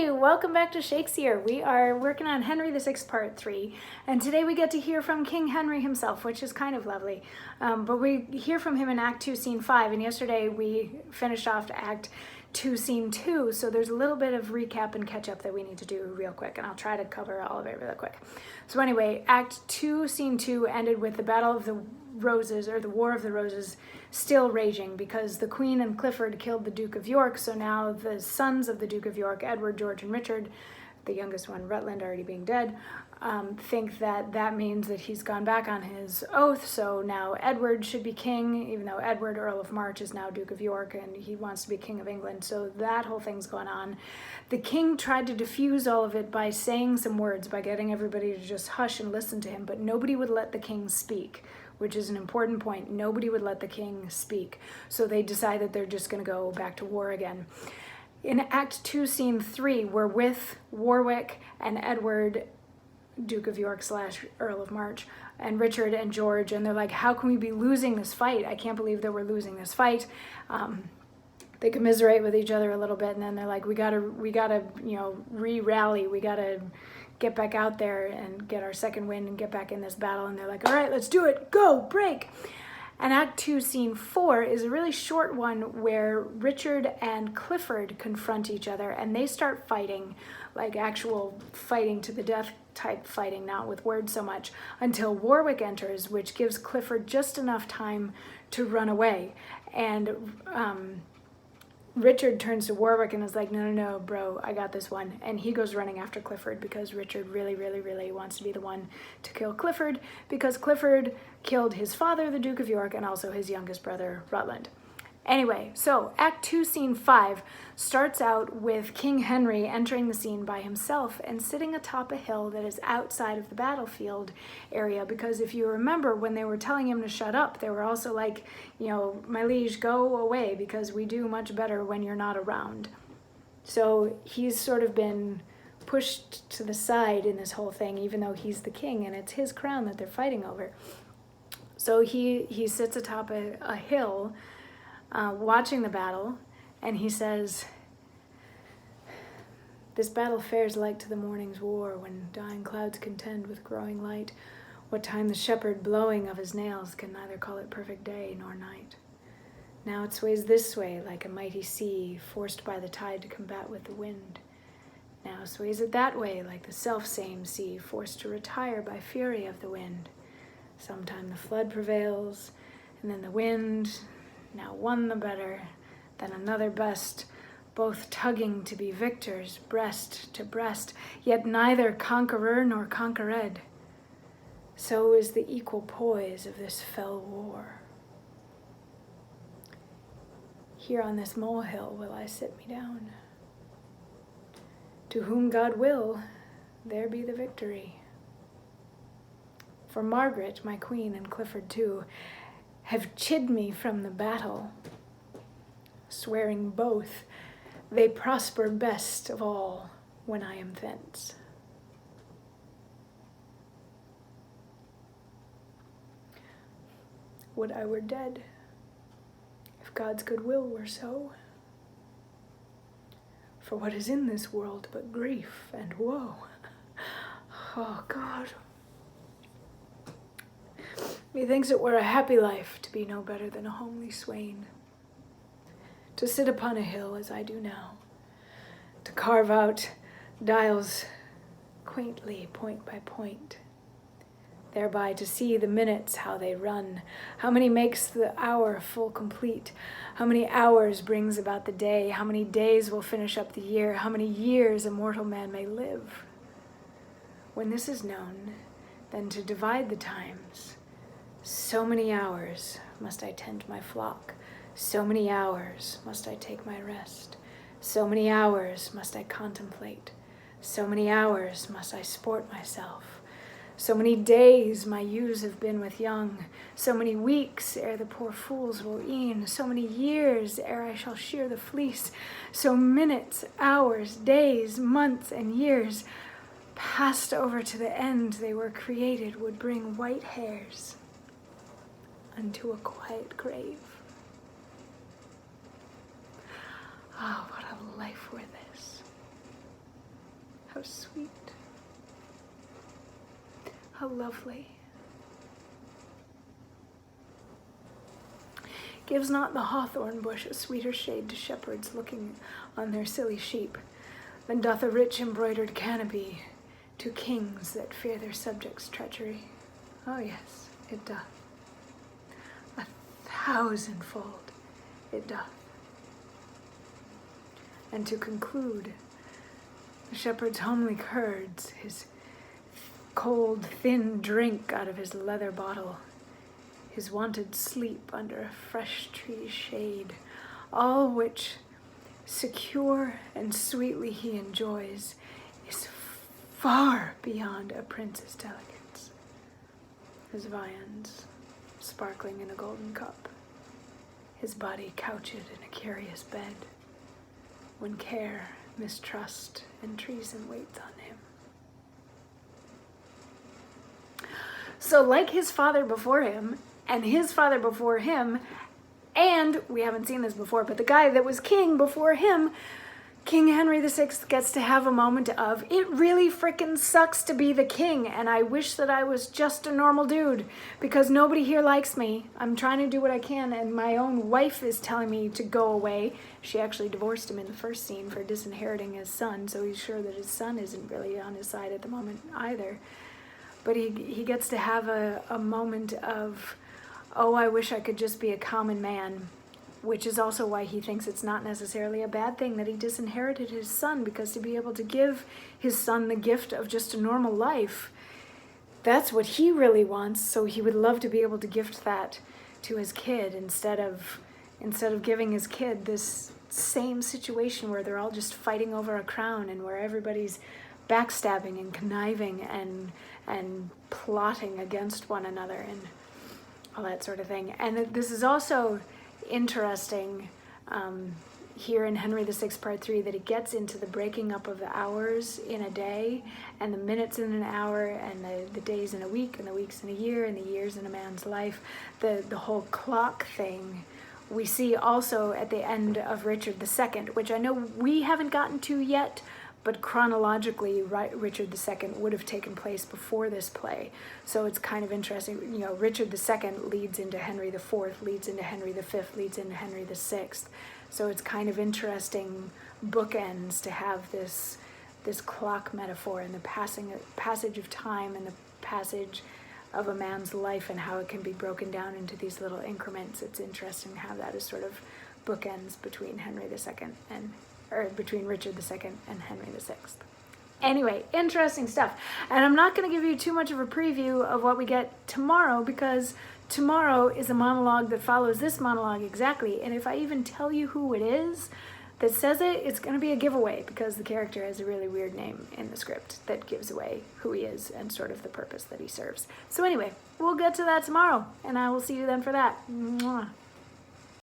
Hey, welcome back to Shakesyear. We are working on Henry VI Part 3, and today we get to hear from King Henry himself, which is kind of lovely. But we hear from him in Act 2, Scene 5, and yesterday we finished off Act 2, Scene 2, so there's a little bit of recap and catch up that we need to do real quick, and I'll try to cover all of it real quick. So anyway, Act 2, Scene 2 ended with the Battle of the Roses, or the War of the Roses, still raging because the Queen and Clifford killed the Duke of York, so now the sons of the Duke of York, Edward, George, and Richard, the youngest one, Rutland, already being dead, think that that means that he's gone back on his oath, so now Edward should be king, even though Edward, Earl of March, is now Duke of York, and he wants to be king of England, so that whole thing's going on. The king tried to diffuse all of it by saying some words, by getting everybody to just hush and listen to him, but nobody would let the king speak, which is an important point. Nobody would let the king speak. So they decided they're just going to go back to war again. In Act 2, Scene 3, we're with Warwick and Edward, Duke of York / Earl of March, and Richard and George, and they're like, how can we be losing this fight? I can't believe that we're losing this fight. They commiserate with each other a little bit, and then they're like, we gotta, re-rally. We gotta get back out there and get our second win and get back in this battle. And they're like, all right, let's do it. Go, break. And Act 2, Scene 4 is a really short one where Richard and Clifford confront each other, and they start fighting, like actual fighting to the death type fighting, not with words so much, until Warwick enters, which gives Clifford just enough time to run away. And Richard turns to Warwick and is like, no, bro, I got this one. And he goes running after Clifford because Richard really wants to be the one to kill Clifford, because Clifford killed his father, the Duke of York, and also his youngest brother, Rutland. Anyway, so Act 2, Scene 5 starts out with King Henry entering the scene by himself and sitting atop a hill that is outside of the battlefield area, because if you remember, when they were telling him to shut up, they were also like, my liege, go away, because we do much better when you're not around. So he's sort of been pushed to the side in this whole thing, even though he's the king and it's his crown that they're fighting over. So he sits atop a hill, watching the battle, and he says, this battle fares like to the morning's war, when dying clouds contend with growing light. What time the shepherd, blowing of his nails, can neither call it perfect day nor night. Now it sways this way like a mighty sea, forced by the tide to combat with the wind. Now sways it that way like the self-same sea, forced to retire by fury of the wind. Sometime the flood prevails, and then the wind, now one the better, then another best, both tugging to be victors, breast to breast, yet neither conqueror nor conquered. So is the equal poise of this fell war. Here on this molehill will I sit me down. To whom God will, there be the victory. For Margaret, my queen, and Clifford too, have chid me from the battle, swearing both they prosper best of all when I am thence. Would I were dead, if God's good will were so. For what is in this world but grief and woe? Oh God. Methinks it were a happy life to be no better than a homely swain, to sit upon a hill as I do now, to carve out dials quaintly point by point, thereby to see the minutes how they run, how many makes the hour full complete, how many hours brings about the day, how many days will finish up the year, how many years a mortal man may live. When this is known, then to divide the times, so many hours must I tend my flock, so many hours must I take my rest, so many hours must I contemplate, so many hours must I sport myself, so many days my ewes have been with young, so many weeks ere the poor fools will e'en, so many years ere I shall shear the fleece, so minutes, hours, days, months, and years, passed over to the end they were created, would bring white hairs unto a quiet grave. Ah, what a life were this. How sweet. How lovely. Gives not the hawthorn bush a sweeter shade to shepherds looking on their silly sheep than doth a rich embroidered canopy to kings that fear their subjects' treachery? Oh yes, it doth. 1,000-fold it doth. And to conclude, the shepherd's homely curds, his cold, thin drink out of his leather bottle, his wonted sleep under a fresh tree shade, all which secure and sweetly he enjoys, is far beyond a prince's delicates. His viands sparkling in a golden cup, his body couched in a curious bed, when care, mistrust, and treason waits on him. So like his father before him, and his father before him, and we haven't seen this before, but the guy that was king before him, King Henry VI gets to have a moment of, it really frickin' sucks to be the king, and I wish that I was just a normal dude, because nobody here likes me. I'm trying to do what I can, and my own wife is telling me to go away. She actually divorced him in the first scene for disinheriting his son, so he's sure that his son isn't really on his side at the moment either. But he gets to have a moment of, oh, I wish I could just be a common man, which is also why he thinks it's not necessarily a bad thing that he disinherited his son, because to be able to give his son the gift of just a normal life, that's what he really wants. So he would love to be able to gift that to his kid instead of giving his kid this same situation where they're all just fighting over a crown and where everybody's backstabbing and conniving and plotting against one another and all that sort of thing. And this is also interesting here in Henry VI Part 3 that it gets into the breaking up of the hours in a day and the minutes in an hour and the days in a week and the weeks in a year and the years in a man's life. The whole clock thing we see also at the end of Richard II, which I know we haven't gotten to yet, but chronologically, Richard II would have taken place before this play. So it's kind of interesting. You know, Richard II leads into Henry IV, leads into Henry V, leads into Henry VI. So it's kind of interesting bookends to have this clock metaphor and the passage of time and the passage of a man's life and how it can be broken down into these little increments. It's interesting to have that as sort of bookends between between Richard II and Henry VI. Anyway, interesting stuff. And I'm not going to give you too much of a preview of what we get tomorrow, because tomorrow is a monologue that follows this monologue exactly. And if I even tell you who it is that says it, it's going to be a giveaway, because the character has a really weird name in the script that gives away who he is and sort of the purpose that he serves. So anyway, we'll get to that tomorrow, and I will see you then for that. Mwah.